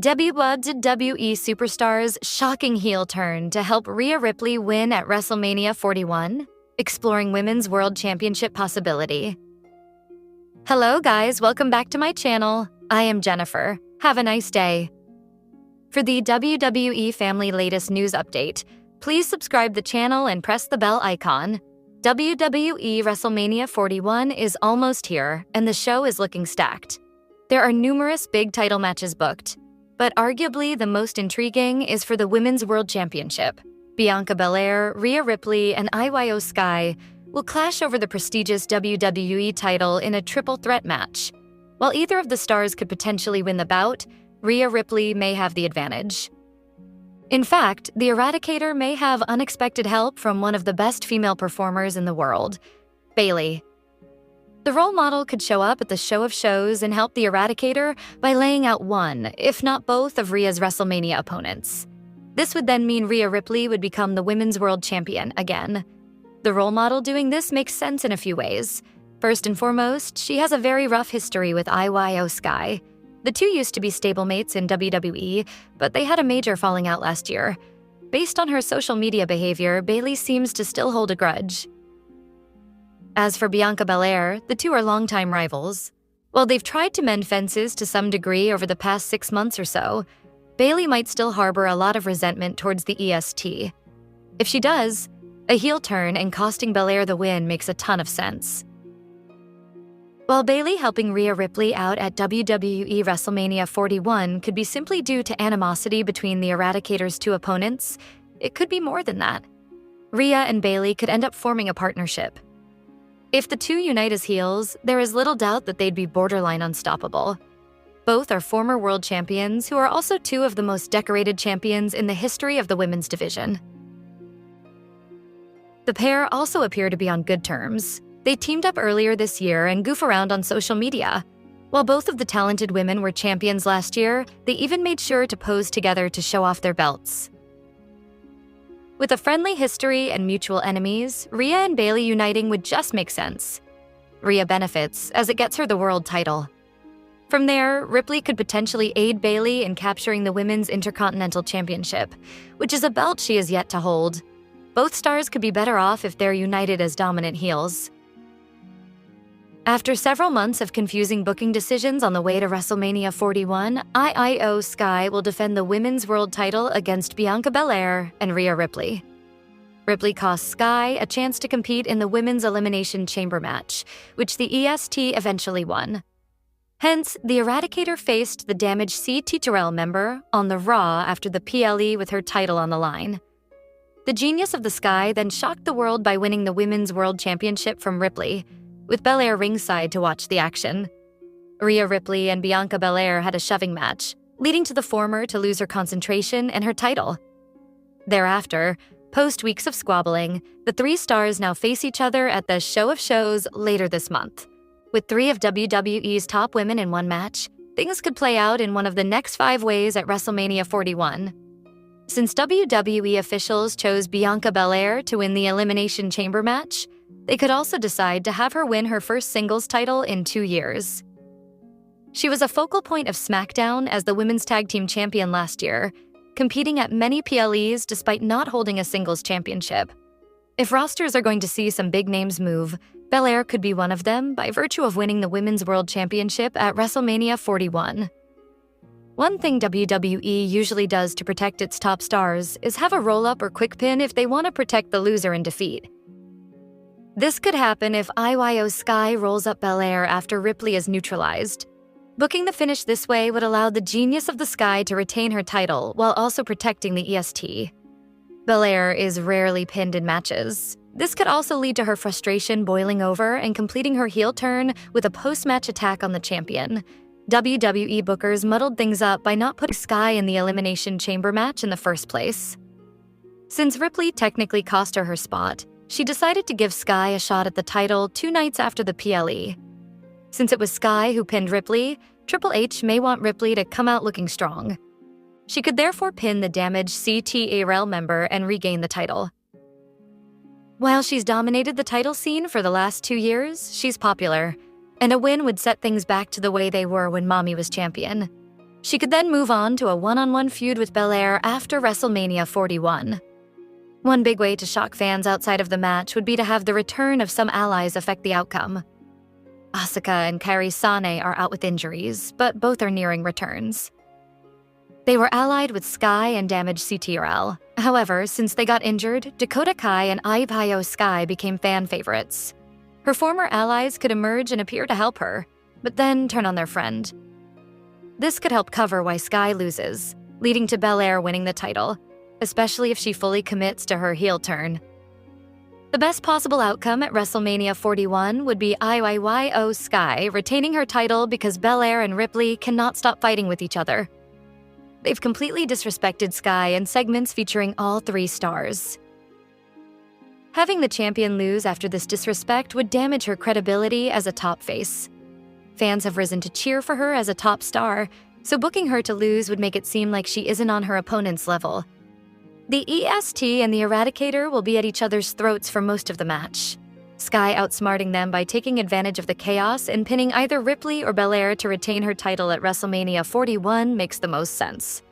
WWE Superstar's shocking heel turn to help Rhea Ripley win at WrestleMania 41, exploring Women's World Championship possibility. Hello guys, welcome back to my channel. I am Jennifer. Have a nice day. For the WWE family latest news update, please subscribe the channel and press the bell icon. WWE WrestleMania 41 is almost here, and the show is looking stacked. There are numerous big title matches booked, but arguably the most intriguing is for the Women's World Championship. Bianca Belair, Rhea Ripley, and anoa'i Sky will clash over the prestigious WWE title in a triple threat match. While either of the stars could potentially win the bout, Rhea Ripley may have the advantage. In fact, the Eradicator may have unexpected help from one of the best female performers in the world, Bayley. The role model could show up at the show of shows and help the Eradicator by laying out one, if not both, of Rhea's WrestleMania opponents. This would then mean Rhea Ripley would become the Women's World Champion again. The role model doing this makes sense in a few ways. First and foremost, she has a very rough history with anoa'i Sky. The two used to be stablemates in WWE, but they had a major falling out last year. Based on her social media behavior, Bayley seems to still hold a grudge. As for Bianca Belair, the two are longtime rivals. While they've tried to mend fences to some degree over the past 6 months or so, Bayley might still harbor a lot of resentment towards the EST. If she does, a heel turn and costing Belair the win makes a ton of sense. While Bayley helping Rhea Ripley out at WWE WrestleMania 41 could be simply due to animosity between the Eradicator's two opponents, it could be more than that. Rhea and Bayley could end up forming a partnership. If the two unite as heels, there is little doubt that they'd be borderline unstoppable. Both are former world champions who are also two of the most decorated champions in the history of the women's division. The pair also appear to be on good terms. They teamed up earlier this year and goof around on social media. While both of the talented women were champions last year, they even made sure to pose together to show off their belts. With a friendly history and mutual enemies, Rhea and Bayley uniting would just make sense. Rhea benefits, as it gets her the world title. From there, Ripley could potentially aid Bayley in capturing the Women's Intercontinental Championship, which is a belt she has yet to hold. Both stars could be better off if they're united as dominant heels. After several months of confusing booking decisions on the way to WrestleMania 41, anoa'i Sky will defend the Women's World title against Bianca Belair and Rhea Ripley. Ripley cost Sky a chance to compete in the Women's Elimination Chamber match, which the EST eventually won. Hence, the Eradicator faced the damaged C.T. Terrell member on the Raw after the PLE with her title on the line. The genius of the Sky then shocked the world by winning the Women's World Championship from Ripley, with Belair ringside to watch the action. Rhea Ripley and Bianca Belair had a shoving match, leading to the former to lose her concentration and her title. Thereafter, post weeks of squabbling, the three stars now face each other at the Show of Shows later this month. With 3 of WWE's top women in one match, things could play out in one of the next 5 ways at WrestleMania 41. Since WWE officials chose Bianca Belair to win the Elimination Chamber match, they could also decide to have her win her first singles title in 2 years. She was a focal point of SmackDown as the Women's Tag Team Champion last year, competing at many PLEs despite not holding a singles championship. If rosters are going to see some big names move, Belair could be one of them by virtue of winning the Women's World Championship at WrestleMania 41. One thing WWE usually does to protect its top stars is have a roll-up or quick pin if they want to protect the loser in defeat. This could happen if anoa'i Sky rolls up Belair after Ripley is neutralized. Booking the finish this way would allow the genius of the Sky to retain her title while also protecting the EST. Belair is rarely pinned in matches. This could also lead to her frustration boiling over and completing her heel turn with a post-match attack on the champion. WWE bookers muddled things up by not putting Sky in the Elimination Chamber match in the first place. Since Ripley technically cost her spot, she decided to give Sky a shot at the title 2 nights after the PLE. Since it was Sky who pinned Ripley, Triple H may want Ripley to come out looking strong. She could therefore pin the damaged C.T. Terrell member and regain the title. While she's dominated the title scene for the last 2 years, she's popular, and a win would set things back to the way they were when Mommy was champion. She could then move on to a one-on-one feud with Belair after WrestleMania 41. One big way to shock fans outside of the match would be to have the return of some allies affect the outcome. Asuka and Kairi Sane are out with injuries, but both are nearing returns. They were allied with Sky and damaged CTRL. However, since they got injured, Dakota Kai and anoa'i Sky became fan favorites. Her former allies could emerge and appear to help her, but then turn on their friend. This could help cover why Sky loses, leading to Belair winning the title, especially if she fully commits to her heel turn. The best possible outcome at WrestleMania 41 would be anoa'i Sky retaining her title because Belair and Ripley cannot stop fighting with each other. They've completely disrespected Sky in segments featuring all 3 stars. Having the champion lose after this disrespect would damage her credibility as a top face. Fans have risen to cheer for her as a top star, so booking her to lose would make it seem like she isn't on her opponent's level. The EST and the Eradicator will be at each other's throats for most of the match, Sky outsmarting them by taking advantage of the chaos and pinning either Ripley or Belair to retain her title at WrestleMania 41 makes the most sense.